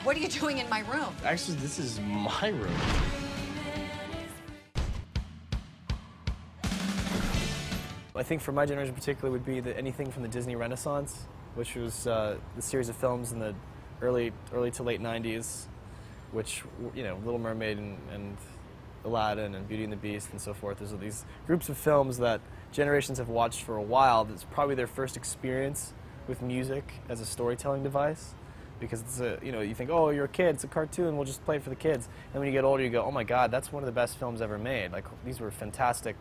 What are you doing in my room? Actually, this is my room. I think for my generation in particular would be anything from the Disney Renaissance, which was the series of films in the early to late 90s, which, you know, Little Mermaid and Aladdin and Beauty and the Beast and so forth. There's these groups of films that generations have watched for a while. That's probably their first experience with music as a storytelling device, because it's you know, you think, oh, you're a kid, it's a cartoon, we'll just play it for the kids. And when you get older, you go, oh my God, that's one of the best films ever made. Like, these were fantastic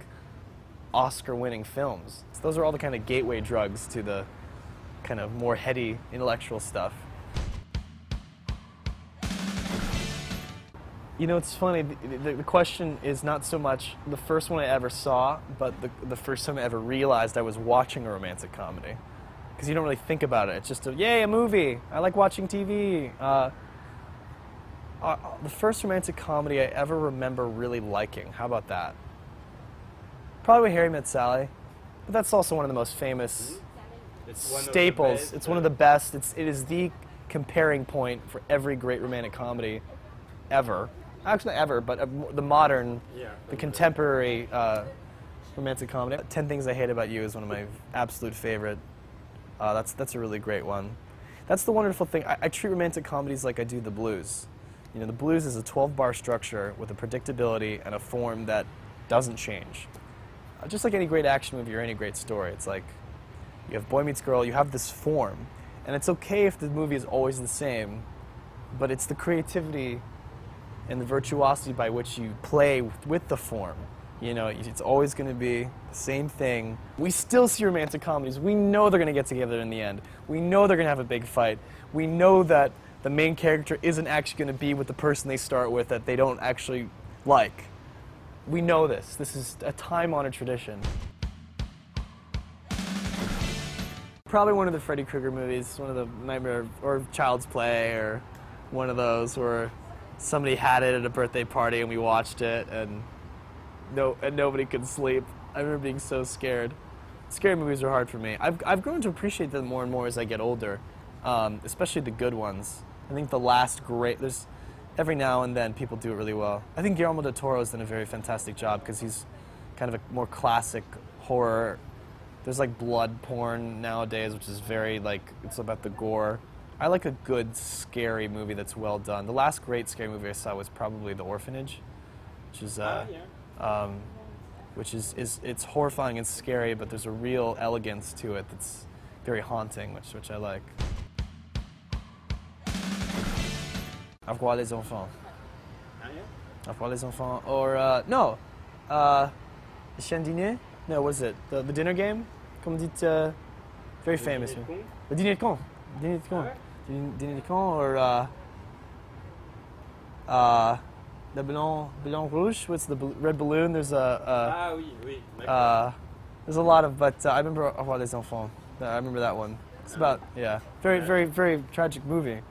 Oscar-winning films. So those are all the kind of gateway drugs to the kind of more heady intellectual stuff. You know, it's funny, the question is not so much the first one I ever saw, but the first time I ever realized I was watching a romantic comedy. Because you don't really think about it. It's just yay, a movie. I like watching TV. The first romantic comedy I ever remember really liking. How about that? Probably Harry Met Sally. But that's also one of the most famous staples. It's one of the best. It is the comparing point for every great romantic comedy ever. Actually, not ever, but the modern, the contemporary romantic comedy. 10 Things I Hate About You is one of my absolute favorite. That's a really great one. That's the wonderful thing. I treat romantic comedies like I do the blues. You know, the blues is a 12-bar structure with a predictability and a form that doesn't change. Just like any great action movie or any great story, it's like you have boy meets girl, you have this form, and it's okay if the movie is always the same, but it's the creativity and the virtuosity by which you play with the form. You know, it's always going to be the same thing. We still see romantic comedies. We know they're going to get together in the end. We know they're going to have a big fight. We know that the main character isn't actually going to be with the person they start with that they don't actually like. We know this. This is a time-honored tradition. Probably one of the Freddy Krueger movies, one of the Nightmare or Child's Play, or one of those where somebody had it at a birthday party and we watched it and nobody could sleep. I remember being so scared. Scary movies are hard for me. I've grown to appreciate them more and more as I get older, especially the good ones. I think the last great, there's every now and then people do it really well. I think Guillermo del Toro has done a very fantastic job because he's kind of a more classic horror. There's like blood porn nowadays, which is very like, it's about the gore. I like a good scary movie that's well done. The last great scary movie I saw was probably The Orphanage, which is it's horrifying and scary, but there's a real elegance to it that's very haunting, which I like. Au revoir les enfants. Au revoir les enfants. Or no, Chien Dîner? No, what is it? The dinner game? Comme dit, very famous. Le Dîner de Con. Dîner de Con. Dîner de Con, or the Ballon Rouge. What's the red balloon? There's there's a lot of, but I remember Au revoir les enfants. I remember that one. It's about, yeah, very tragic movie.